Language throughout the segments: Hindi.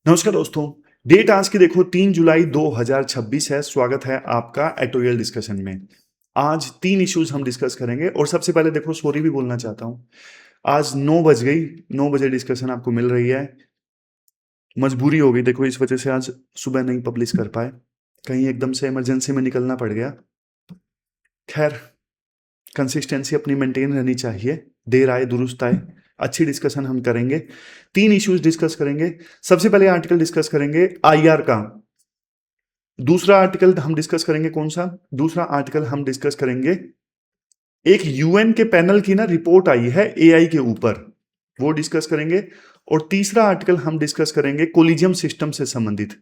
नमस्कार दोस्तों। डेट आज की देखो 3 जुलाई 2026 है। स्वागत है आपका एटोरियल डिस्कशन में। आज 3 इश्यूज हम डिस्कस करेंगे और सबसे पहले देखो सॉरी भी बोलना चाहता हूँ। आज 9 बज गई, 9 बजे डिस्कशन आपको मिल रही है। मजबूरी हो गई देखो, इस वजह से आज सुबह नहीं पब्लिश कर पाए, कहीं एकदम से इमरजेंसी में निकलना पड़ गया। खैर, कंसिस्टेंसी अपनी मेंटेन रहनी चाहिए। देर आए दुरुस्त आए। अच्छी डिस्कशन हम करेंगे। 3 इश्यूज डिस्कस करेंगे। सबसे पहले आर्टिकल डिस्कस करेंगे आईआर का। दूसरा आर्टिकल हम डिस्कस करेंगे कौन सा? दूसरा आर्टिकल हम डिस्कस करेंगे एक यूएन के पैनल की ना रिपोर्ट आई है एआई के ऊपर, वो डिस्कस करेंगे। और तीसरा आर्टिकल हम डिस्कस करेंगे कोलिजियम सिस्टम से संबंधित।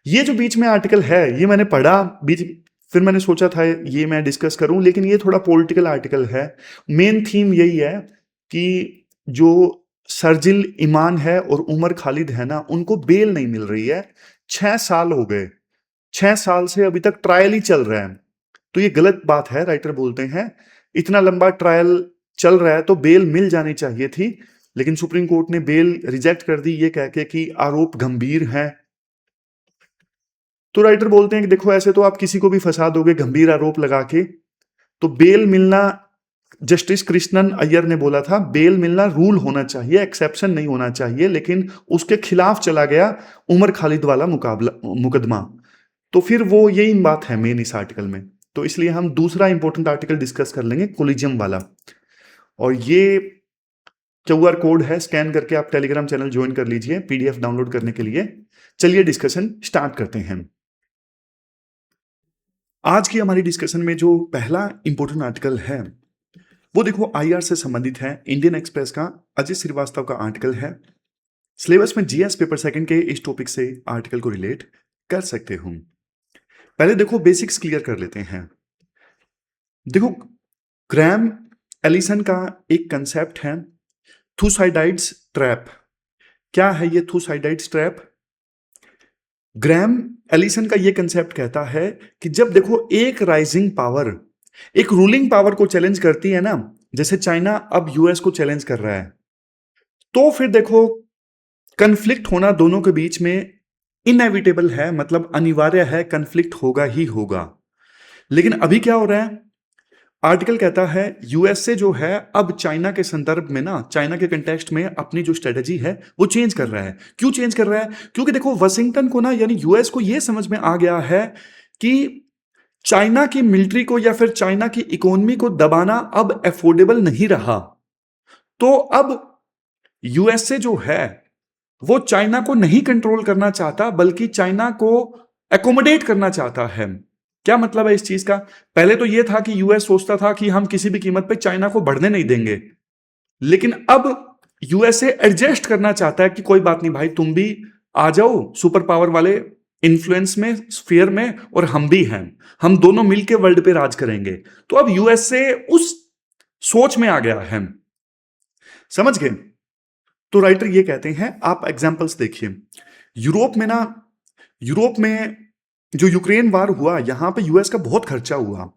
ये जो बीच में आर्टिकल है ये मैंने पढ़ा बीच, फिर मैंने सोचा था ये मैं डिस्कस करूं, लेकिन ये थोड़ा पॉलिटिकल आर्टिकल है। मेन थीम यही है कि जो शर्जिल इमान है और उमर खालिद है ना, उनको बेल नहीं मिल रही है। 6 साल हो गए, 6 साल से अभी तक ट्रायल ही चल रहा है। तो ये गलत बात है। राइटर बोलते हैं इतना लंबा ट्रायल चल रहा है तो बेल मिल जानी चाहिए थी, लेकिन सुप्रीम कोर्ट ने बेल रिजेक्ट कर दी, ये कह के कि आरोप गंभीर हैं। तो राइटर बोलते हैं कि देखो ऐसे तो आप किसी को भी फंसा दोगे गंभीर आरोप लगा के, तो बेल मिलना, जस्टिस कृष्णन अय्यर ने बोला था बेल मिलना रूल होना चाहिए, एक्सेप्शन नहीं होना चाहिए, लेकिन उसके खिलाफ चला गया उमर खालिद वाला मुकदमा। तो फिर वो यही बात है मेन इस आर्टिकल में। तो इसलिए हम दूसरा इंपॉर्टेंट आर्टिकल डिस्कस कर लेंगे कोलिजियम वाला। और ये क्यूआर कोड है, स्कैन करके आप टेलीग्राम चैनल ज्वाइन कर लीजिए पीडीएफ डाउनलोड करने के लिए। चलिए डिस्कशन स्टार्ट करते हैं। आज की हमारी डिस्कशन में जो पहला इंपॉर्टेंट आर्टिकल है वो देखो आईआर से संबंधित है। इंडियन एक्सप्रेस का अजय श्रीवास्तव का आर्टिकल है। सिलेबस में जीएस पेपर सेकंड के इस टॉपिक से आर्टिकल को रिलेट कर सकते हो। पहले देखो बेसिक्स क्लियर कर लेते हैं। देखो ग्रैम एलिसन का एक कंसेप्ट है थुसाइडाइड्स ट्रैप। क्या है ये थुसाइडाइड्स ट्रैप? ग्रैम एलिसन का ये कंसेप्ट कहता है कि जब देखो एक राइजिंग पावर एक रूलिंग पावर को चैलेंज करती है ना, जैसे चाइना अब यूएस को चैलेंज कर रहा है, तो फिर देखो कन्फ्लिक्ट होना दोनों के बीच में इनएविटेबल है, मतलब अनिवार्य है, कन्फ्लिक्ट होगा ही होगा। लेकिन अभी क्या हो रहा है? आर्टिकल कहता है यूएसए जो है अब चाइना के संदर्भ में ना, चाइना के कंटेक्स्ट में अपनी जो स्ट्रेटजी है वो चेंज कर रहा है। क्यों चेंज कर रहा है? क्योंकि देखो वाशिंगटन को ना, यानी यूएस को ये समझ में आ गया है कि चाइना की मिलिट्री को या फिर चाइना की इकोनॉमी को दबाना अब अफोर्डेबल नहीं रहा। तो अब यूएसए जो है वो चाइना को नहीं कंट्रोल करना चाहता, बल्कि चाइना को एकोमोडेट करना चाहता है। क्या मतलब है इस चीज का? पहले तो यह था कि यूएस सोचता था कि हम किसी भी कीमत पे चाइना को बढ़ने नहीं देंगे, लेकिन अब यूएसए एडजस्ट करना चाहता है कि कोई बात नहीं भाई, तुम भी आ जाओ सुपर पावर वाले इन्फ्लुएंस में, स्फीयर में, और हम भी हैं, हम दोनों मिलकर वर्ल्ड पे राज करेंगे। तो अब यूएसए उस सोच में आ गया है। समझ गए? तो राइटर ये कहते हैं, आप एग्जांपल्स देखिए। यूरोप में ना, यूरोप में जो यूक्रेन वार हुआ, यहां पे यूएस का बहुत खर्चा हुआ,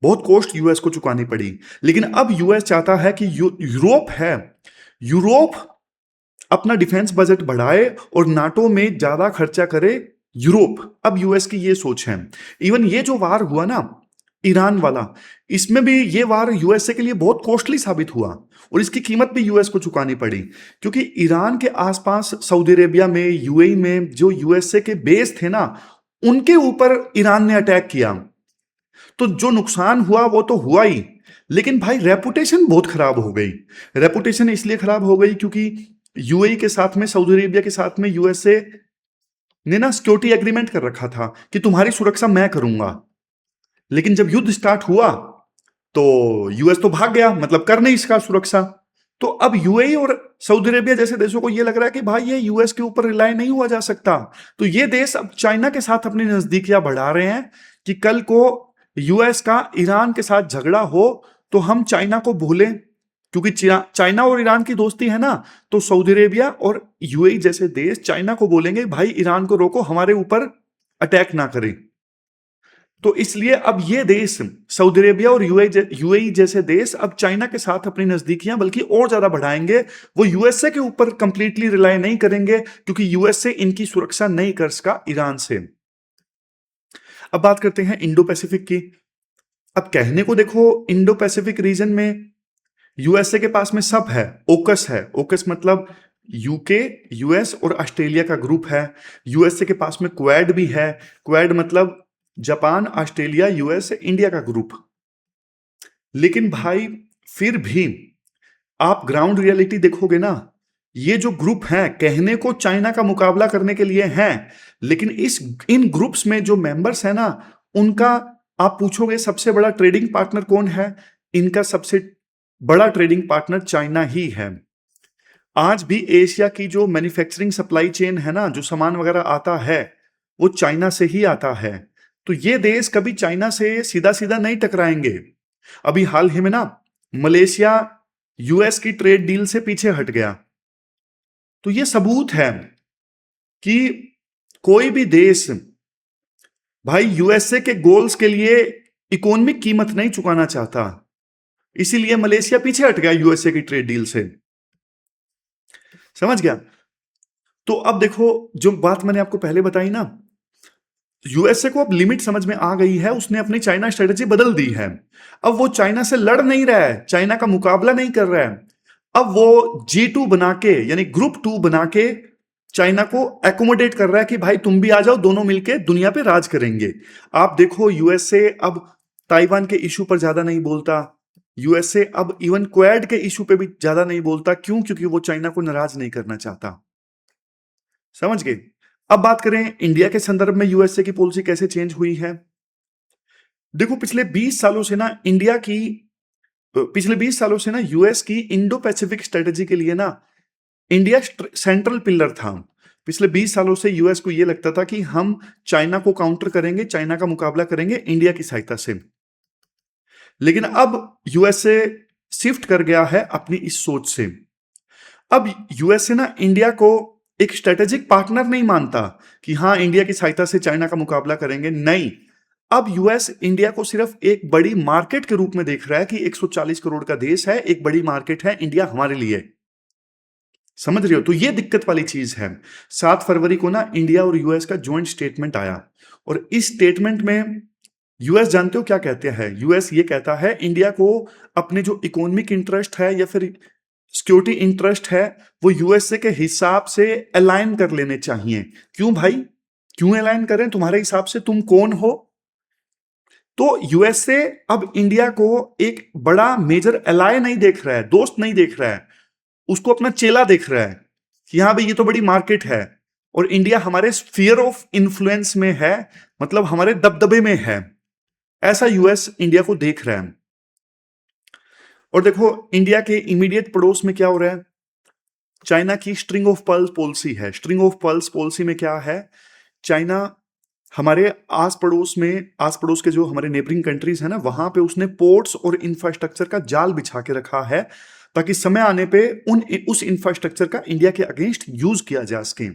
बहुत कॉस्ट यूएस को चुकानी पड़ी। लेकिन अब यूएस चाहता है कि यूरोप है, यूरोप अपना डिफेंस बजट बढ़ाए और नाटो में ज्यादा खर्चा करे यूरोप। अब यूएस की ये सोच है। इवन ये जो वार हुआ ना ईरान वाला, इसमें भी ये वार यूएसए के लिए बहुत कॉस्टली साबित हुआ और इसकी कीमत भी यूएस को चुकानी पड़ी, क्योंकि ईरान के आसपास सऊदी अरेबिया में, यूएई में जो यूएसए के बेस थे ना, उनके ऊपर ईरान ने अटैक किया। तो जो नुकसान हुआ वो तो हुआ ही, लेकिन भाई रेपुटेशन बहुत खराब हो गई। रेपुटेशन इसलिए खराब हो गई क्योंकि यूएई के साथ में, सऊदी अरेबिया के साथ में यूएसए ने ना सिक्योरिटी एग्रीमेंट कर रखा था कि तुम्हारी सुरक्षा मैं करूंगा। लेकिन जब युद्ध स्टार्ट हुआ तो यूएस तो भाग गया, मतलब कर नहीं इसका सुरक्षा। तो अब यूएई और सऊदी अरेबिया जैसे देशों को यह लग रहा है कि भाई ये यूएस के ऊपर रिलाय नहीं हुआ जा सकता। तो ये देश अब चाइना के साथ अपनी नजदीकियां बढ़ा रहे हैं कि कल को यूएस का ईरान के साथ झगड़ा हो तो हम चाइना को भूलें, क्योंकि चाइना और ईरान की दोस्ती है ना। तो सऊदी अरेबिया और यूएई जैसे देश चाइना को बोलेंगे भाई ईरान को रोको, हमारे ऊपर अटैक ना करें। तो इसलिए अब ये देश सऊदी अरेबिया और यूएई जैसे देश अब चाइना के साथ अपनी नजदीकियां बल्कि और ज्यादा बढ़ाएंगे। वो यूएसए के ऊपर कंप्लीटली रिलाय नहीं करेंगे क्योंकि यूएसए इनकी सुरक्षा नहीं कर सका ईरान से। अब बात करते हैं इंडो पैसिफिक की। अब कहने को देखो इंडो पैसिफिक रीजन में यूएसए के पास में सब है। ओकस है, ओकस मतलब यूके, यूएस और ऑस्ट्रेलिया का ग्रुप है। यूएसए के पास में क्वाड भी है, क्वाड मतलब जापान, ऑस्ट्रेलिया, यूएस, इंडिया का ग्रुप। लेकिन भाई फिर भी आप ग्राउंड रियलिटी देखोगे ना, ये जो ग्रुप हैं कहने को चाइना का मुकाबला करने के लिए हैं, लेकिन इन ग्रुप्स में जो मेंबर्स हैं ना, उनका आप पूछोगे सबसे बड़ा ट्रेडिंग पार्टनर कौन है, इनका सबसे बड़ा ट्रेडिंग पार्टनर चाइना ही है। आज भी एशिया की जो मैन्युफैक्चरिंग सप्लाई चेन है ना, जो सामान वगैरह आता है वो चाइना से ही आता है। तो ये देश कभी चाइना से सीधा सीधा नहीं टकराएंगे। अभी हाल ही में ना मलेशिया यूएस की ट्रेड डील से पीछे हट गया। तो ये सबूत है कि कोई भी देश भाई यूएसए के गोल्स के लिए इकोनॉमिक कीमत नहीं चुकाना चाहता, इसीलिए मलेशिया पीछे हट गया यूएसए की ट्रेड डील से। समझ गया? तो अब देखो जो बात मैंने आपको पहले बताई ना, यूएसए को अब लिमिट समझ में आ गई है, उसने अपनी चाइना स्ट्रेटेजी बदल दी है। अब वो चाइना से लड़ नहीं रहा है, चाइना का मुकाबला नहीं कर रहा है। अब वो G2 बना के यानी ग्रुप 2 बना के चाइना को एकोमोडेट कर रहा है कि भाई तुम भी आ जाओ, दोनों मिलके दुनिया पे राज करेंगे। आप देखो यूएसए अब ताइवान के इशू पर ज्यादा नहीं बोलता, यूएसए अब इवन क्वाड के इशू पे भी ज्यादा नहीं बोलता। क्यों? क्योंकि वो चाइना को नाराज नहीं करना चाहता। समझ गए? अब बात करें इंडिया के संदर्भ में यूएसए की पॉलिसी कैसे चेंज हुई है। देखो पिछले 20 सालों से ना यूएस की इंडो पैसिफिक स्ट्रेटेजी के लिए ना इंडिया सेंट्रल पिलर था। पिछले 20 सालों से यूएस को यह लगता था कि हम चाइना को काउंटर करेंगे, चाइना का मुकाबला करेंगे इंडिया की सहायता से। लेकिन अब यूएसए शिफ्ट कर गया है अपनी इस सोच से। अब यूएसए ना इंडिया को एक स्ट्रेटेजिक पार्टनर नहीं मानता कि हाँ इंडिया की सहायता से चाइना का मुकाबला करेंगे, नहीं। अब यूएस इंडिया को सिर्फ एक बड़ी मार्केट के रूप में देख रहा है कि 140 करोड़ का देश है, एक बड़ी मार्केट है इंडिया हमारे लिए। समझ रहे हो? तो ये दिक्कत वाली चीज है। 7 फरवरी को ना इंडिया और यूएस का ज्वाइंट स्टेटमेंट आया और इस स्टेटमेंट में यूएस जानते हो क्या कहते हैं? यूएस ये कहता है इंडिया को अपने जो इकोनॉमिक इंटरेस्ट है या फिर सिक्योरिटी इंटरेस्ट है वो यूएसए के हिसाब से अलाइन कर लेने चाहिए। क्यों भाई? क्यों अलाइन करें? तुम्हारे हिसाब से तुम कौन हो? तो यूएसए अब इंडिया को एक बड़ा मेजर अलाय नहीं देख रहा है, दोस्त नहीं देख रहा है, उसको अपना चेला देख रहा है कि हाँ भाई ये तो बड़ी मार्केट है और इंडिया हमारे स्फीयर ऑफ इन्फ्लुएंस में है, मतलब हमारे दबदबे में है। ऐसा यूएस इंडिया को देख रहा है। और देखो इंडिया के इमीडिएट पड़ोस में क्या हो रहा है? चाइना की स्ट्रिंग ऑफ पर्ल्स पॉलिसी है। स्ट्रिंग ऑफ पर्ल्स पॉलिसी में क्या है? चाइना हमारे आस पड़ोस के जो हमारे नेबरिंग कंट्रीज है ना, वहां पे उसने पोर्ट्स और इंफ्रास्ट्रक्चर का जाल बिछा के रखा है ताकि समय आने पे उस इंफ्रास्ट्रक्चर का इंडिया के अगेंस्ट यूज किया जा सके।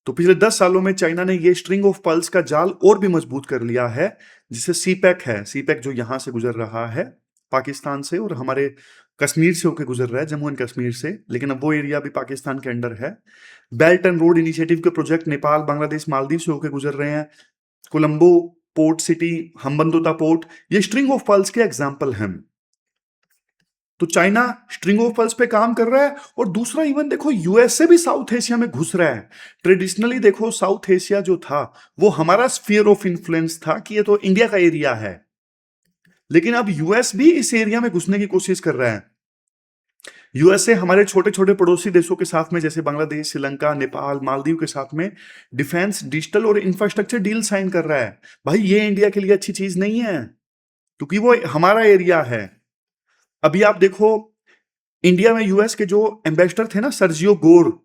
तो पिछले 10 सालों में चाइना ने ये स्ट्रिंग ऑफ पर्ल्स का जाल और भी मजबूत कर लिया है, जिससे सीपैक है, सीपैक जो यहां से गुजर रहा है पाकिस्तान से और हमारे कश्मीर से होकर गुजर रहा है, जम्मू एंड कश्मीर से, लेकिन अब वो एरिया भी पाकिस्तान के अंडर है। बेल्ट एंड रोड इनिशिएटिव के प्रोजेक्ट नेपाल, बांग्लादेश, मालदीव से होकर गुजर रहे हैं। कोलंबो पोर्ट सिटी, हम्बनतोता पोर्ट, ये स्ट्रिंग ऑफ पर्ल्स के एग्जाम्पल हैं। तो चाइना स्ट्रिंग ऑफ पर्ल्स पे काम कर रहा है। और दूसरा इवन देखो यूएसए भी साउथ एशिया में घुस रहा है। ट्रेडिशनली देखो साउथ एशिया जो था वो हमारा स्फीयर ऑफ इन्फ्लुएंस था कि ये तो इंडिया का एरिया है, लेकिन अब यूएस भी इस एरिया में घुसने की कोशिश कर रहा है। यूएसए हमारे छोटे छोटे पड़ोसी देशों के साथ में जैसे बांग्लादेश, श्रीलंका, नेपाल, मालदीव के साथ में डिफेंस, डिजिटल और इंफ्रास्ट्रक्चर डील साइन कर रहा है। भाई ये इंडिया के लिए अच्छी चीज नहीं है क्योंकि वो हमारा एरिया है। अभी आप देखो इंडिया में यूएस के जो एम्बेसडर थे ना, सर्जियो गोर,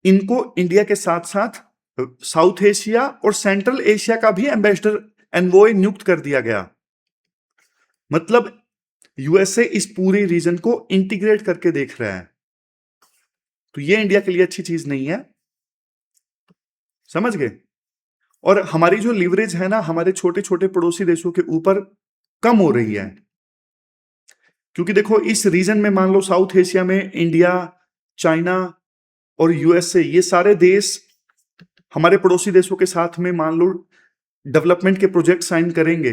इनको इंडिया के साथ साथ साउथ एशिया और सेंट्रल एशिया का भी एम्बेसडर एनवॉय नियुक्त कर दिया गया। मतलब यूएसए इस पूरे रीजन को इंटीग्रेट करके देख रहा है। तो ये इंडिया के लिए अच्छी चीज नहीं है। समझ गए? और हमारी जो लीवरेज है ना हमारे छोटे छोटे पड़ोसी देशों के ऊपर कम हो रही है। क्योंकि देखो इस रीजन में मान लो साउथ एशिया में इंडिया, चाइना और यूएसए, ये सारे देश हमारे पड़ोसी देशों के साथ में मान लो डेवलपमेंट के प्रोजेक्ट साइन करेंगे,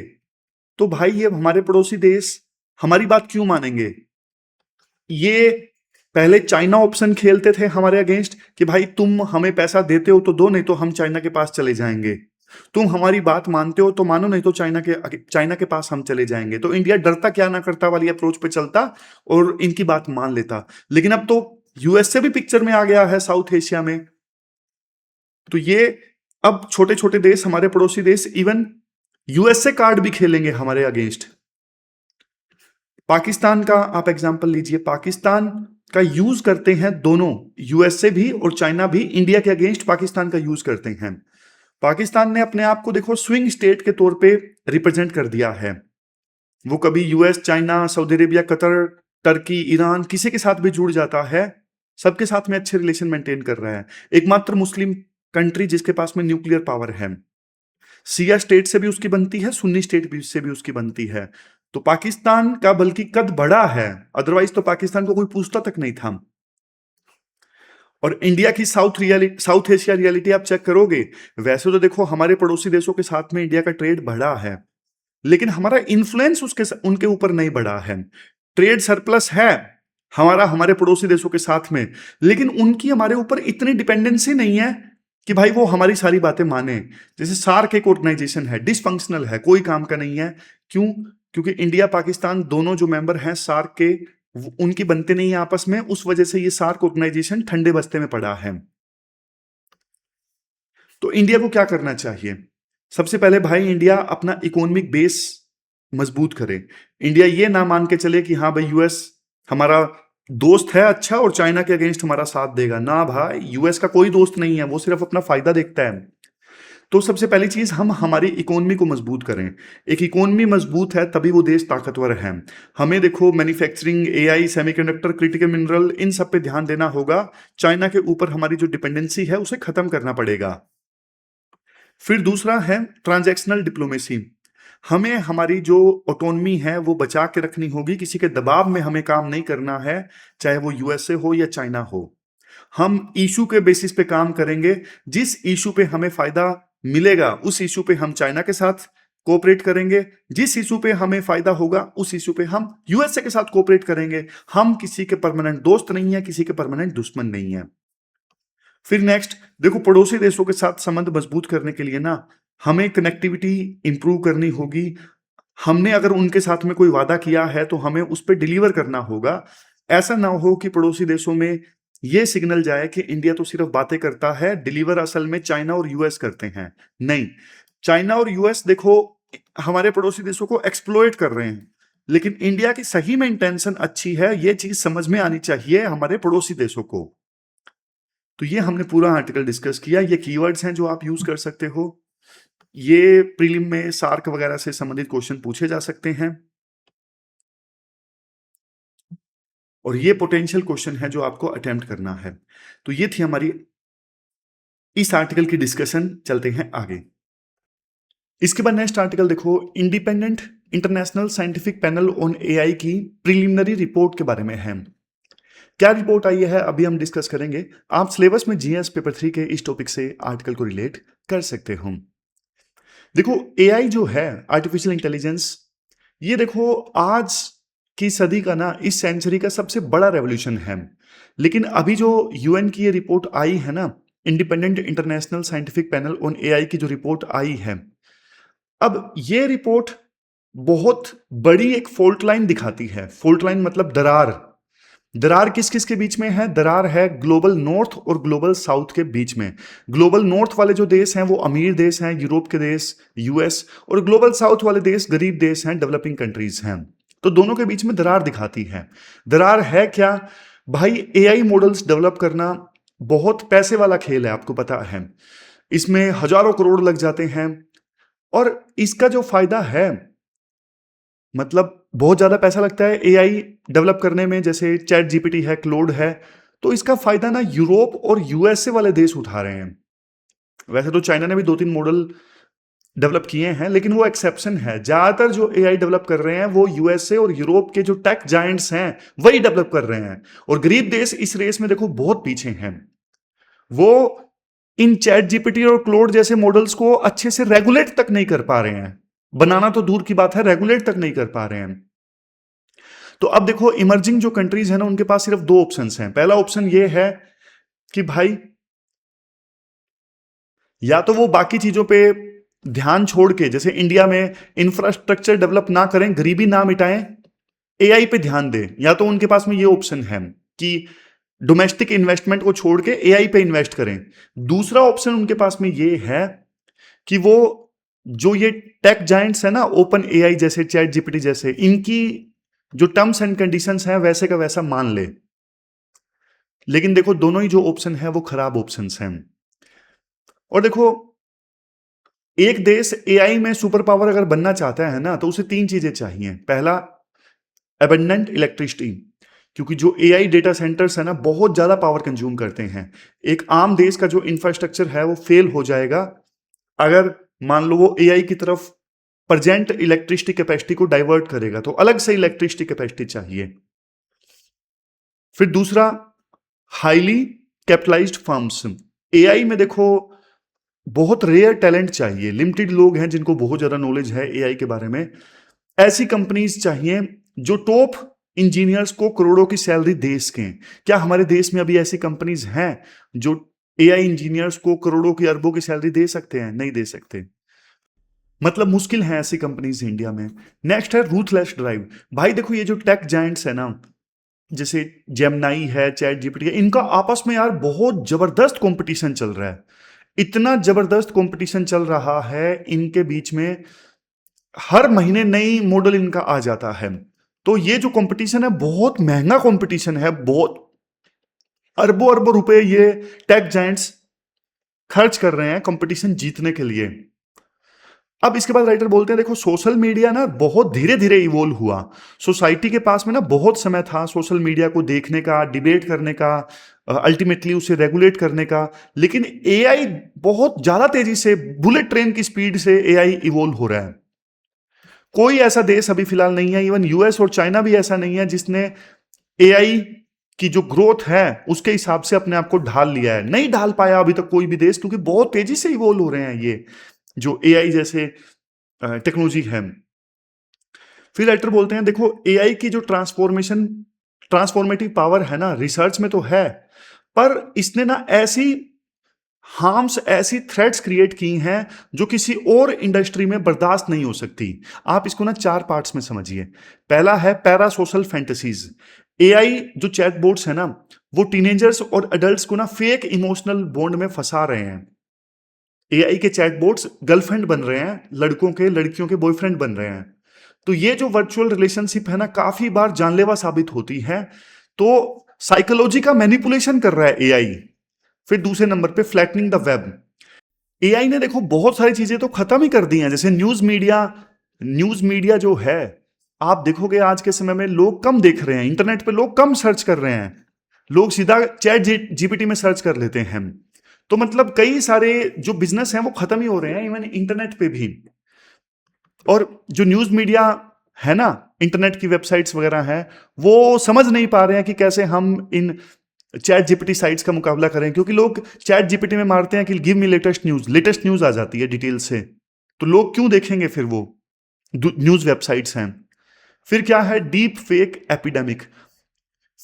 तो भाई ये हमारे पड़ोसी देश हमारी बात क्यों मानेंगे? ये पहले चाइना ऑप्शन खेलते थे हमारे अगेंस्ट कि भाई तुम हमें पैसा देते हो तो दो, नहीं तो हम चाइना के पास चले जाएंगे। तुम हमारी बात मानते हो तो मानो, नहीं तो चाइना के पास हम चले जाएंगे। तो इंडिया डरता क्या ना करता वाली अप्रोच पे चलता और इनकी बात मान लेता। लेकिन अब तो यूएसए भी पिक्चर में आ गया है साउथ एशिया में। तो ये अब छोटे छोटे देश, हमारे पड़ोसी देश, इवन यूएसए कार्ड भी खेलेंगे हमारे अगेंस्ट। पाकिस्तान का आप एग्जांपल लीजिए, पाकिस्तान का यूज करते हैं दोनों, यूएसए भी और चाइना भी इंडिया के अगेंस्ट पाकिस्तान का यूज करते हैं। पाकिस्तान ने अपने आप को देखो स्विंग स्टेट के तौर पे रिप्रेजेंट कर दिया है। वो कभी US, China, Saudi Arabia, Qatar, Turkey, Iran, किसी के साथ भी जुड़ जाता है, सबके साथ में अच्छे रिलेशन मेंटेन कर रहा है। एकमात्र मुस्लिम कंट्री जिसके पास में न्यूक्लियर पावर है। शिया स्टेट से भी उसकी बनती है, सुन्नी स्टेट से भी उसकी बनती है। तो पाकिस्तान का बल्कि कद बड़ा है, अदरवाइज तो पाकिस्तान को कोई पूछता तक नहीं था। और इंडिया की साउथ एशिया रियलिटी आप चेक करोगे, वैसे तो देखो हमारे पड़ोसी देशों के साथ में इंडिया का ट्रेड बढ़ा है, लेकिन हमारा इन्फ्लुएंस उनके ऊपर नहीं बढ़ा है। ट्रेड सरप्लस है हमारा हमारे पड़ोसी देशों के साथ में, लेकिन उनकी हमारे ऊपर इतनी डिपेंडेंसी नहीं है कि भाई वो हमारी सारी बातें माने। जैसे सार्क एक ऑर्गेनाइजेशन है, डिसफंक्शनल है, कोई काम का नहीं है। क्यों? क्योंकि इंडिया पाकिस्तान दोनों जो मेंबर हैं सार्क के, उनकी बनते नहीं है आपस में, उस वजह से ये सार्क ऑर्गेनाइजेशन ठंडे बस्ते में पड़ा है। तो इंडिया को क्या करना चाहिए? सबसे पहले भाई इंडिया अपना इकोनॉमिक बेस मजबूत करे। इंडिया ये ना मान के चले कि हाँ भाई यूएस हमारा दोस्त है अच्छा और चाइना के अगेंस्ट हमारा साथ देगा। ना भाई, यूएस का कोई दोस्त नहीं है, वो सिर्फ अपना फायदा देखता है। तो सबसे पहली चीज, हम हमारी इकोनॉमी को मजबूत करें। एक इकोनॉमी मजबूत है तभी वो देश ताकतवर है। हमें देखो manufacturing, AI, semiconductor, critical mineral, इन सब पे ध्यान देना होगा। चाइना के ऊपर हमारी जो डिपेंडेंसी है उसे खत्म करना पड़ेगा। फिर दूसरा है ट्रांजैक्शनल डिप्लोमेसी। हमें हमारी जो ऑटोनमी है वो बचा के रखनी होगी, किसी के दबाव में हमें काम नहीं करना है, चाहे वो यूएसए हो या चाइना हो। हम इशू के बेसिस पे काम करेंगे, जिस इशू पे हमें फायदा मिलेगा उस इशू पे हम चाइना के साथ कोऑपरेट करेंगे, जिस इशू पे हमें फायदा होगा उस इशू पे हम यूएसए के साथ कोऑपरेट करेंगे। हम किसी के परमानेंट दोस्त नहीं है, किसी के परमानेंट दुश्मन नहीं है। फिर नेक्स्ट देखो, पड़ोसी देशों के साथ संबंध मजबूत करने के लिए ना हमें कनेक्टिविटी इंप्रूव करनी होगी। हमने अगर उनके साथ में कोई वादा किया है तो हमें उस पर डिलीवर करना होगा। ऐसा ना हो कि पड़ोसी देशों में ये सिग्नल जाए कि इंडिया तो सिर्फ बातें करता है, डिलीवर असल में चाइना और यूएस करते हैं। नहीं, चाइना और यूएस देखो हमारे पड़ोसी देशों को एक्सप्लॉइट कर रहे हैं, लेकिन इंडिया की सही में इंटेंशन अच्छी है, ये चीज समझ में आनी चाहिए हमारे पड़ोसी देशों को। तो ये हमने पूरा आर्टिकल डिस्कस किया। ये कीवर्ड्स हैं जो आप यूज कर सकते हो। ये प्रीलिम में सार्क वगैरह से संबंधित क्वेश्चन पूछे जा सकते हैं, और ये पोटेंशियल क्वेश्चन है जो आपको अटेम्प्ट करना है। तो ये थी हमारी इस आर्टिकल की डिस्कशन। चलते हैं आगे। इसके बाद नेक्स्ट आर्टिकल देखो, independent international scientific panel on AI की प्रिलिमिनरी रिपोर्ट के बारे में है। क्या रिपोर्ट आई है अभी हम डिस्कस करेंगे। आप सिलेबस में जीएस पेपर 3 के इस टॉपिक से आर्टिकल को रिलेट कर सकते हो। देखो एआई जो है, आर्टिफिशियल इंटेलिजेंस, ये देखो आज की सदी का ना, इस सेंचुरी का सबसे बड़ा रेवोल्यूशन है। लेकिन अभी जो यूएन की ये रिपोर्ट आई है ना, independent international scientific panel on AI की जो रिपोर्ट आई है, अब ये रिपोर्ट बहुत बड़ी एक फॉल्ट लाइन दिखाती है। फॉल्ट लाइन मतलब दरार। दरार किस किस के बीच में है? दरार है ग्लोबल नॉर्थ और ग्लोबल साउथ के बीच में। ग्लोबल नॉर्थ वाले जो देश हैं वो अमीर देश हैं, यूरोप के देश, यूएस, और ग्लोबल साउथ वाले देश गरीब देश हैं, डेवलपिंग कंट्रीज हैं। तो दोनों के बीच में दरार दिखाती है। दरार है क्या भाई? एआई मॉडल्स डेवलप करना बहुत पैसे वाला खेल है, आपको पता है। इसमें हजारों करोड़ लग जाते हैं, और इसका जो फायदा है, मतलब बहुत ज्यादा पैसा लगता है एआई डेवलप करने में, जैसे चैट जीपीटी है, क्लोड है। तो इसका फायदा ना यूरोप और यूएसए वाले देश उठा रहे हैं। वैसे तो चाइना ने भी 2-3 मॉडल डेवलप किए हैं, लेकिन वो एक्सेप्शन है। ज्यादातर जो एआई डेवलप कर रहे हैं वो यूएसए और यूरोप के जो टेक जायंट्स हैं वही डेवलप कर रहे हैं, और गरीब देश इस रेस में देखो बहुत पीछे हैं। वो इन चैट जीपीटी और क्लोड जैसे मॉडल्स को अच्छे से रेगुलेट तक नहीं कर पा रहे हैं, बनाना तो दूर की बात है, रेगुलेट तक नहीं कर पा रहे हैं। तो अब देखो इमर्जिंग जो कंट्रीज है ना, उनके पास सिर्फ 2 ऑप्शंस हैं। पहला ऑप्शन ये है कि भाई या तो वो बाकी चीजों पे ध्यान छोड़ के, जैसे इंडिया में इंफ्रास्ट्रक्चर डेवलप ना करें, गरीबी ना मिटाएं, एआई पे ध्यान दें। या तो उनके पास में ये ऑप्शन है कि डोमेस्टिक इन्वेस्टमेंट को छोड़ के एआई पे इन्वेस्ट करें। दूसरा ऑप्शन उनके पास में ये है कि वो जो ये टेक जायंट्स है ना, ओपन एआई जैसे, चैट जीपीटी जैसे, इनकी जो टर्म्स एंड कंडीशंस हैं वैसे का वैसा मान ले। लेकिन देखो दोनों ही जो ऑप्शन है वो खराब ऑप्शंस हैं। और देखो एक देश एआई में सुपर पावर अगर बनना चाहता है ना, तो उसे 3 चीजें चाहिए। पहला, एबंडेंट इलेक्ट्रिसिटी, क्योंकि जो एआई डेटा सेंटर्स है ना बहुत ज्यादा पावर कंज्यूम करते हैं। एक आम देश का जो इंफ्रास्ट्रक्चर है वो फेल हो जाएगा अगर मान लो वो एआई की तरफ प्रेजेंट इलेक्ट्रिसिटी कैपेसिटी को डाइवर्ट करेगा, तो अलग से इलेक्ट्रिसिटी कैपेसिटी चाहिए। फिर दूसरा, हाईली कैपिटलाइज्ड फर्म्स। एआई में देखो बहुत रेयर टैलेंट चाहिए, लिमिटेड लोग हैं जिनको बहुत ज्यादा नॉलेज है एआई के बारे में। ऐसी कंपनीज चाहिए जो टॉप इंजीनियर्स को करोड़ों की सैलरी दे सकें। क्या हमारे देश में अभी ऐसी कंपनीज हैं जो एआई इंजीनियर्स को करोड़ों की, अरबों की सैलरी दे सकते हैं? नहीं दे सकते। मतलब मुश्किल है ऐसी कंपनीज इंडिया में। नेक्स्ट है रूथलेस ड्राइव। भाई देखो ये जो टेक जायंट्स है ना, जैसे जेमिनाई है, चैट जीपीटी है, इनका आपस में यार बहुत जबरदस्त कंपटीशन चल रहा है। इतना जबरदस्त कंपटीशन चल रहा है इनके बीच में, हर महीने नई मॉडल इनका आ जाता है। तो ये जो कंपटीशन है बहुत महंगा कंपटीशन है, बहुत अरबों अरबों रुपए ये टेक जायंट्स खर्च कर रहे हैं कंपटीशन जीतने के लिए। अब इसके बाद राइटर बोलते हैं देखो सोशल मीडिया ना बहुत धीरे धीरे इवोल्व हुआ। सोसाइटी के पास में ना बहुत समय था सोशल मीडिया को देखने का, डिबेट करने का, अल्टीमेटली उसे रेगुलेट करने का। लेकिन एआई बहुत ज्यादा तेजी से, बुलेट ट्रेन की स्पीड से एआई इवोल्व हो रहा है। कोई ऐसा देश अभी फिलहाल नहीं है, इवन यूएस और चाइना भी ऐसा नहीं है जिसने एआई की जो ग्रोथ है उसके हिसाब से अपने आप को ढाल लिया है। नहीं ढाल पाया अभी तक कोई भी देश, क्योंकि बहुत तेजी से इवोल्व हो रहे हैं ये जो एआई जैसे टेक्नोलॉजी है। फिर राइटर बोलते हैं देखो एआई की जो ट्रांसफॉर्मेटिव पावर है ना, रिसर्च में तो है, पर इसने ना ऐसी हार्म्स, ऐसी थ्रेट्स क्रिएट की हैं जो किसी और इंडस्ट्री में बर्दाश्त नहीं हो सकती। आप इसको ना 4 पार्ट्स में समझिए। पहला है पैरा सोशल फैंटेसीज। एआई जो चैटबॉट्स है ना, वो टीनेजर्स और अडल्ट्स को ना फेक इमोशनल बॉन्ड में फंसा रहे हैं। एआई के चैटबॉट्स गर्लफ्रेंड बन रहे हैं, लड़कों के, लड़कियों के बॉयफ्रेंड बन रहे हैं। तो ये जो वर्चुअल रिलेशनशिप है ना काफी बार जानलेवा साबित होती है। तो साइकोलॉजी का मैनिपुलेशन कर रहा है एआई। फिर दूसरे नंबर पे फ्लैटनिंग द वेब। एआई ने देखो बहुत सारी चीजें तो खत्म ही कर दी हैं, जैसे न्यूज मीडिया जो है, आप देखोगे आज के समय में लोग कम देख रहे हैं, इंटरनेट पे लोग कम सर्च कर रहे हैं, लोग सीधा चैट जीपीटी में सर्च कर लेते हैं। तो मतलब कई सारे जो बिजनेस हैं वो खत्म ही हो रहे हैं, इवन इंटरनेट पे भी। और जो न्यूज मीडिया है ना, इंटरनेट की वेबसाइट्स वगैरह हैं, वो समझ नहीं पा रहे हैं कि कैसे हम इन चैट जीपीटी साइट्स का मुकाबला करें, क्योंकि लोग चैट जीपीटी में मारते हैं कि गिव मी लेटेस्ट न्यूज आ जाती है डिटेल से। तो लोग क्यों देखेंगे फिर? वो न्यूज वेबसाइट्स हैं। फिर क्या है, deep fake epidemic.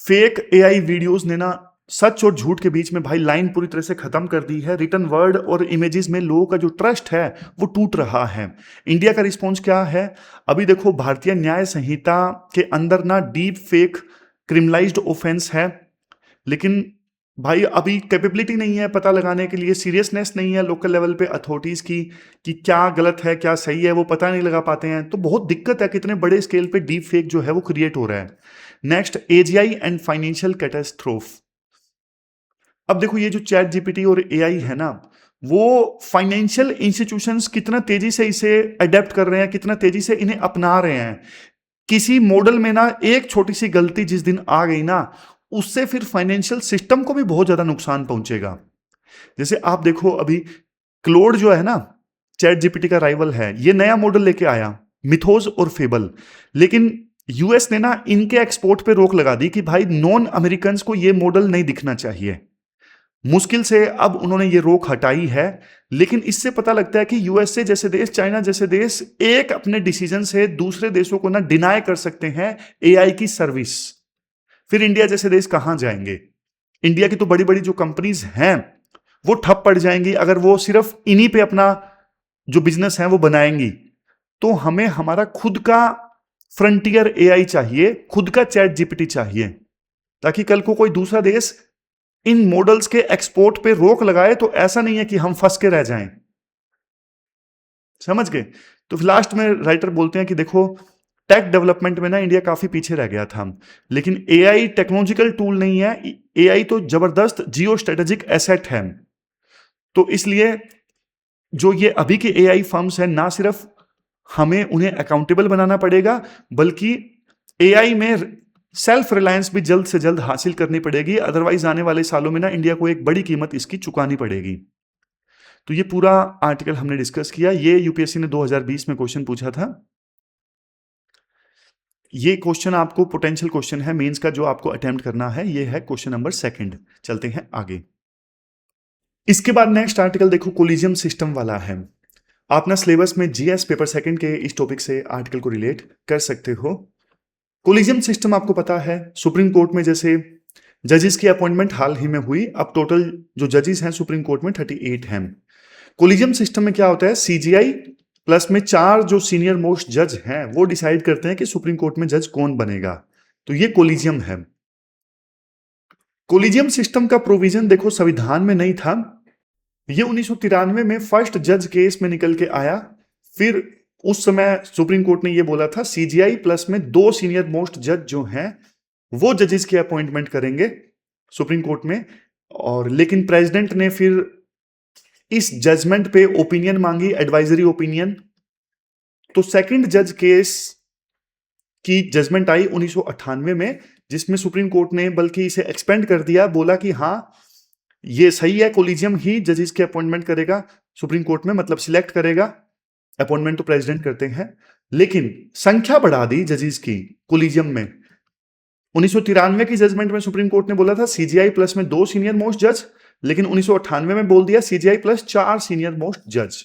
Fake AI videos ने ना सच और झूठ के बीच में भाई लाइन पूरी तरह से खत्म कर दी है। रिटन वर्ड और इमेजेस में लोगों का जो ट्रस्ट है वो टूट रहा है। इंडिया का रिस्पॉन्स क्या है? अभी देखो भारतीय न्याय संहिता के अंदर ना डीप फेक क्रिमिनलाइज्ड ऑफेंस है, लेकिन भाई अभी कैपेबिलिटी नहीं है पता लगाने के लिए, सीरियसनेस नहीं है लोकल लेवल पे अथॉरिटीज की कि क्या गलत है क्या सही है, वो पता नहीं लगा पाते हैं। तो बहुत दिक्कत है, कितने बड़े स्केल पे डीप फेक जो है वो क्रिएट हो रहा है। Next, AGI and financial catastrophe. अब देखो ये जो चैट जीपीटी और एआई है ना, वो फाइनेंशियल इंस्टीट्यूशंस कितना तेजी से इसे अडेप्ट कर रहे हैं, कितना तेजी से इन्हें अपना रहे हैं। किसी मॉडल में ना एक छोटी सी गलती जिस दिन आ गई ना, उससे फिर फाइनेंशियल सिस्टम को भी बहुत ज्यादा नुकसान पहुंचेगा। जैसे आप देखो अभी क्लोड जो है ना, चैट जीपीटी का राइवल है, ये नया मॉडल लेके आया, मिथोस और फेबल। लेकिन यूएस ने ना इनके एक्सपोर्ट पे रोक लगा दी कि भाई नॉन अमेरिकन को ये मॉडल नहीं दिखना चाहिए। मुश्किल से अब उन्होंने ये रोक हटाई है, लेकिन इससे पता लगता है कि यूएसए जैसे देश, चाइना जैसे देश एक अपने डिसीजन से दूसरे देशों को ना डिनाई कर सकते हैं एआई की सर्विस। फिर इंडिया जैसे देश कहां जाएंगे? इंडिया की तो बड़ी बड़ी जो कंपनीज हैं वो ठप पड़ जाएंगी अगर वो सिर्फ इन्हीं पे अपना जो बिजनेस है वो बनाएंगी। तो हमें हमारा खुद का फ्रंटियर एआई चाहिए, खुद का चैट जीपीटी चाहिए, ताकि कल को कोई दूसरा देश इन मॉडल्स के एक्सपोर्ट पे रोक लगाए तो ऐसा नहीं है कि हम फंस के रह जाएं। समझ गए? तो लास्ट में राइटर बोलते हैं कि देखो, टेक डेवलपमेंट में ना इंडिया काफी पीछे रह गया था, लेकिन एआई टेक्नोलॉजिकल टूल नहीं है, एआई तो जबरदस्त जियो स्ट्रेटेजिक एसेट है। तो इसलिए जो ये अभी के एआई फर्म्स हैं, ना सिर्फ हमें उन्हें अकाउंटेबल बनाना पड़ेगा, बल्कि एआई में सेल्फ रिलायंस भी जल्द से जल्द हासिल करनी पड़ेगी। अदरवाइज आने वाले सालों में ना इंडिया को एक बड़ी कीमत इसकी चुकानी पड़ेगी। तो ये पूरा आर्टिकल हमने डिस्कस किया। ये यूपीएससी ने 2020 में क्वेश्चन पूछा था। ये क्वेश्चन आपको पोटेंशियल क्वेश्चन है मेंस का, जो आपको अटेम्प्ट करना है। ये है क्वेश्चन नंबर 2। चलते हैं आगे। इसके बाद नेक्स्ट आर्टिकल देखो, कोलिजियम सिस्टम वाला है। आप ना सिलेबस में जीएस पेपर 2 के इस टॉपिक से आर्टिकल को रिलेट कर सकते हो। कोलिजियम सिस्टम आपको पता है, सुप्रीम कोर्ट में जैसे जजेस की अपॉइंटमेंट हाल ही में हुई, अब टोटल जो जजेस हैं सुप्रीम कोर्ट में 38 हैं। कोलिजियम सिस्टम में क्या होता है, सीजीआई प्लस में 4 जो सीनियर मोस्ट जज हैं वो डिसाइड करते हैं कि सुप्रीम कोर्ट में जज कौन बनेगा। तो ये कोलिजियम है। कोलिजियम सिस्टम का प्रोविजन देखो संविधान में नहीं था, ये 1993 में फर्स्ट जज केस में निकल के आया। फिर उस समय सुप्रीम कोर्ट ने ये बोला था सीजीआई प्लस में 2 सीनियर मोस्ट जज जो हैं वो जजेस की अपॉइंटमेंट करेंगे सुप्रीम कोर्ट में। और लेकिन प्रेसिडेंट ने फिर इस जजमेंट पे ओपिनियन मांगी, एडवाइजरी ओपिनियन। तो सेकंड जज केस की जजमेंट आई 1998 में, जिसमें सुप्रीम कोर्ट ने बल्कि इसे एक्सपेंड कर दिया, बोला कि हाँ ये सही है, कोलिजियम ही जजेस की अपॉइंटमेंट करेगा सुप्रीम कोर्ट में, मतलब सिलेक्ट करेगा, अपॉइंटमेंट तो प्रेसिडेंट करते हैं। लेकिन संख्या बढ़ा दी जजेस की कोलिजियम में। 1993 की जजमेंट में सुप्रीम कोर्ट ने बोला था सीजीआई प्लस में 2 सीनियर मोस्ट जज, लेकिन 1998 में बोल दिया सीजीआई प्लस 4 सीनियर मोस्ट जज।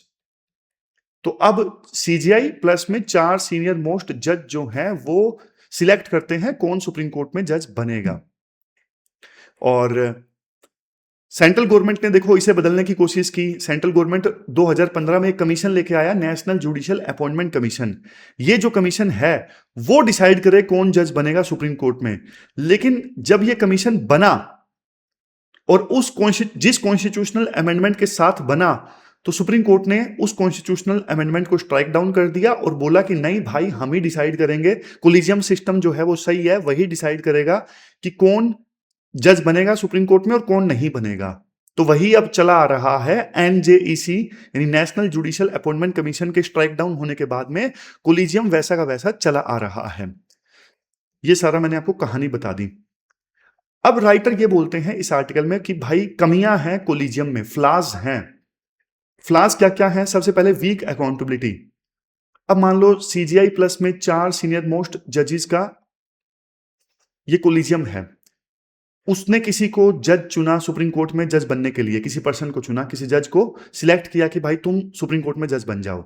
तो अब सीजीआई प्लस में 4 सीनियर मोस्ट जज जो हैं वो सिलेक्ट करते हैं कौन सुप्रीम कोर्ट में जज बनेगा। और सेंट्रल गवर्नमेंट ने देखो इसे बदलने की कोशिश की। सेंट्रल गवर्नमेंट 2015 में एक कमीशन लेके आया, नेशनल जुडिशियल अपॉइंटमेंट कमीशन। ये जो कमीशन है वो डिसाइड करे कौन जज बनेगा सुप्रीम कोर्ट में। लेकिन जब ये कमीशन बना और जिस कॉन्स्टिट्यूशनल अमेंडमेंट के साथ बना, तो सुप्रीम कोर्ट ने उस कॉन्स्टिट्यूशनल अमेंडमेंट को स्ट्राइक डाउन कर दिया और बोला कि नहीं भाई, हम ही डिसाइड करेंगे, कोलिजियम सिस्टम जो है वो सही है, वही डिसाइड करेगा कि कौन जज बनेगा सुप्रीम कोर्ट में और कौन नहीं बनेगा। तो वही अब चला आ रहा है एनजेईसी, यानी नेशनल जुडिशियल अपॉइंटमेंट कमीशन के स्ट्राइक डाउन होने के बाद में कोलिजियम वैसा का वैसा चला आ रहा है। ये सारा मैंने आपको कहानी बता दी। अब राइटर ये बोलते हैं इस आर्टिकल में कि भाई कमियां हैं कोलिजियम में, फ्लाज हैं। फ्लाज क्या क्या है? सबसे पहले वीक अकाउंटेबिलिटी। अब मान लो सीजीआई प्लस में 4 सीनियर मोस्ट जजेस का ये कोलिजियम है, उसने किसी को जज चुना सुप्रीम कोर्ट में जज बनने के लिए, किसी पर्सन को चुना, किसी जज को सिलेक्ट किया कि भाई तुम सुप्रीम कोर्ट में जज बन जाओ।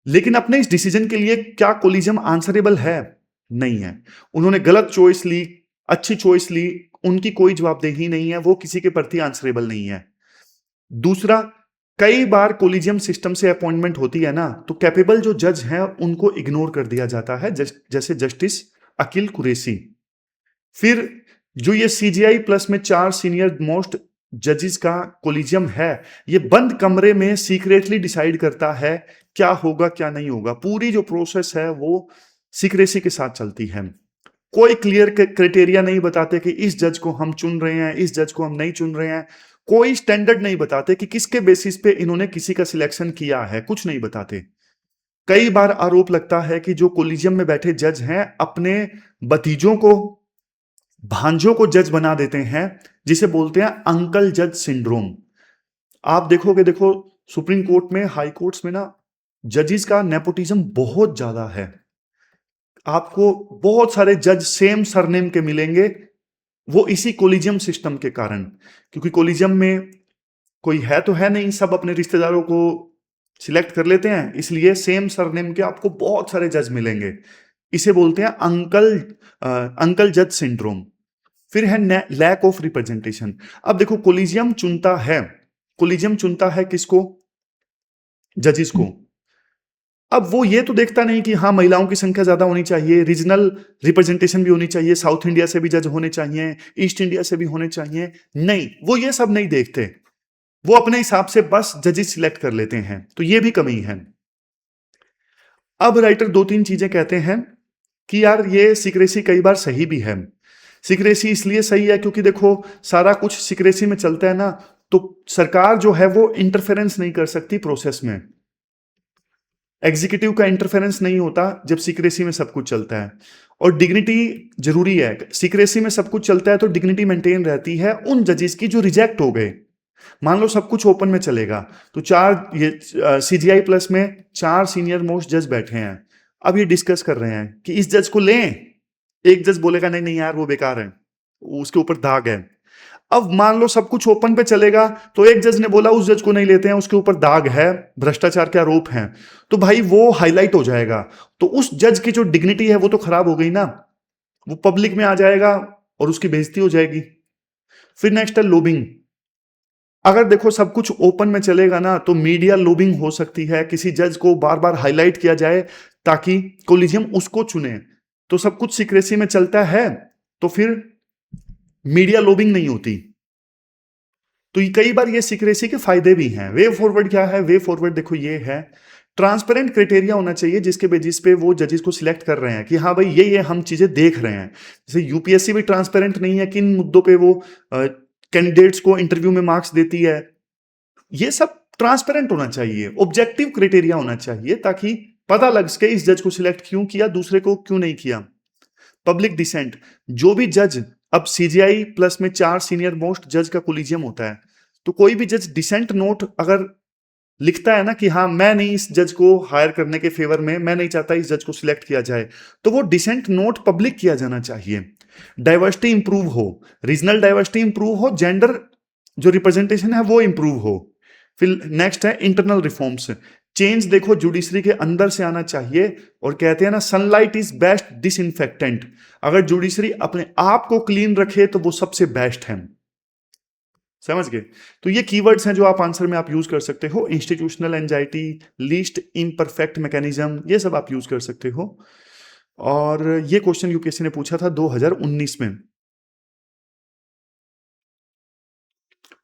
लेकिन अपने इस डिसीजन के लिए क्या कोलिजियम आंसरेबल है? नहीं है। उन्होंने गलत चॉइस ली, अच्छी चॉइस ली, उनकी कोई जवाबदेही नहीं है, वो किसी के प्रति आंसरेबल नहीं है। दूसरा, कई बार कोलिजियम सिस्टम से अपॉइंटमेंट होती है ना, तो कैपेबल जो जज हैं उनको इग्नोर कर दिया जाता है, जैसे जस्टिस अकील कुरैशी। फिर जो ये सीजीआई प्लस में 4 सीनियर मोस्ट जजेस का कोलिजियम है, ये बंद कमरे में सीक्रेटली डिसाइड करता है क्या होगा क्या नहीं होगा। पूरी जो प्रोसेस है वो सीक्रेसी के साथ चलती है। कोई क्लियर क्राइटेरिया नहीं बताते कि इस जज को हम चुन रहे हैं, इस जज को हम नहीं चुन रहे हैं। कोई स्टैंडर्ड नहीं बताते कि किसके बेसिस पे इन्होंने किसी का सिलेक्शन किया है, कुछ नहीं बताते। कई बार आरोप लगता है कि जो कोलिजियम में बैठे जज हैं अपने भतीजों को, भांजों को जज बना देते हैं, जिसे बोलते हैं अंकल जज सिंड्रोम। आप देखोगे, देखो सुप्रीम कोर्ट में, हाई कोर्ट्स में ना जजेस का नेपोटिज्म बहुत ज्यादा है। आपको बहुत सारे जज सेम सरनेम के मिलेंगे, वो इसी कोलिजियम सिस्टम के कारण, क्योंकि कोलिजियम में कोई है तो है नहीं, सब अपने रिश्तेदारों को सिलेक्ट कर लेते हैं, इसलिए सेम सरनेम के आपको बहुत सारे जज मिलेंगे। इसे बोलते हैं अंकल जज सिंड्रोम। फिर है लैक ऑफ रिप्रेजेंटेशन। अब देखो कोलिजियम चुनता है किसको? जजेस को। अब वो ये तो देखता नहीं कि हाँ महिलाओं की संख्या ज्यादा होनी चाहिए, रीजनल रिप्रेजेंटेशन भी होनी चाहिए, साउथ इंडिया से भी जज होने चाहिए, ईस्ट इंडिया से भी होने चाहिए, नहीं, वो ये सब नहीं देखते। वो अपने हिसाब से बस जजेस सिलेक्ट कर लेते हैं, तो ये भी कमी है। अब राइटर दो तीन चीजें कहते हैं कि यार ये सीक्रेसी कई बार सही भी है। सीक्रेसी इसलिए सही है क्योंकि देखो सारा कुछ सीक्रेसी में चलता है ना, तो सरकार जो है वो इंटरफेरेंस नहीं कर सकती प्रोसेस में। एग्जीक्यूटिव का इंटरफेरेंस नहीं होता जब सीक्रेसी में सब कुछ चलता है। और डिग्निटी जरूरी है, सीक्रेसी में सब कुछ चलता है तो डिग्निटी मेंटेन रहती है उन जजेस की जो रिजेक्ट हो गए। मान लो सब कुछ ओपन में चलेगा, तो सीजीआई प्लस में 4 सीनियर मोस्ट जज बैठे हैं, अब ये डिस्कस कर रहे हैं कि इस जज को लें। एक जज बोलेगा नहीं नहीं यार वो बेकार है, उसके ऊपर दाग है। अब मान लो सब कुछ ओपन पे चलेगा, तो एक जज ने बोला उस जज को नहीं लेते हैं, उसके ऊपर दाग है, भ्रष्टाचार के आरोप हैं, तो भाई वो हाईलाइट हो जाएगा, तो उस जज की जो डिग्निटी है वो तो खराब हो गई ना, वो पब्लिक में आ जाएगा और उसकी बेइज्जती हो जाएगी। फिर नेक्स्ट है लोबिंग। अगर देखो सब कुछ ओपन में चलेगा ना, तो मीडिया लोबिंग हो सकती है, किसी जज को बार बार हाईलाइट किया जाए ताकि कोलिजियम उसको चुने। तो सब कुछ सीक्रेसी में चलता है तो फिर मीडिया लोबिंग नहीं होती। तो कई बार ये सीक्रेसी के फायदे भी हैं। वे फॉरवर्ड क्या है? वे फॉरवर्ड देखो ये है, ट्रांसपेरेंट क्राइटेरिया होना चाहिए जिसके बेसिस पे वो जजेस को सिलेक्ट कर रहे हैं कि हाँ भाई ये हम चीजें देख रहे हैं। जैसे यूपीएससी भी ट्रांसपेरेंट नहीं है किन मुद्दों पे वो कैंडिडेट्स को इंटरव्यू में मार्क्स देती है। ये सब ट्रांसपेरेंट होना चाहिए, ऑब्जेक्टिव क्राइटेरिया होना चाहिए ताकि पता लग सके इस जज को सिलेक्ट क्यों किया, दूसरे को क्यों नहीं किया। पब्लिक डिसेंट, जो भी जज, अब सीजीआई प्लस में 4 सीनियर मोस्ट जज का कोलिजियम होता है, तो कोई भी जज डिसेंट नोट अगर लिखता है ना कि हाँ मैं नहीं इस जज को हायर करने के फेवर में, मैं नहीं चाहता इस जज को सिलेक्ट किया जाए, तो वो डिसेंट नोट पब्लिक किया जाना चाहिए। डाइवर्सिटी इंप्रूव हो, रीजनल डाइवर्सिटी इंप्रूव हो, जेंडर जो रिप्रेजेंटेशन है वो इंप्रूव हो। फिर नेक्स्ट है इंटरनल रिफॉर्म्स। चेंज देखो जुडिशरी के अंदर से आना चाहिए, और कहते हैं ना सनलाइट इज बेस्ट डिसइंफेक्टेंट। अगर जुडिशरी अपने आप को क्लीन रखे तो वो सबसे बेस्ट है। समझ गए? तो ये कीवर्ड्स हैं जो आप आंसर में आप यूज कर सकते हो। Institutional anxiety, least imperfect mechanism, ये सब आप यूज कर सकते हो। और ये क्वेश्चन यूपीएससी ने पूछा था 2019 में।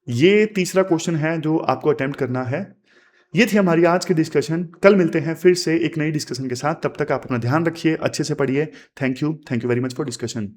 ये तीसरा क्वेश्चन है जो आपको अटेम्प्ट करना है। ये थी हमारी आज की डिस्कशन। कल मिलते हैं फिर से एक नई डिस्कशन के साथ। तब तक आप अपना ध्यान रखिए, अच्छे से पढ़िए। Thank you very much for discussion.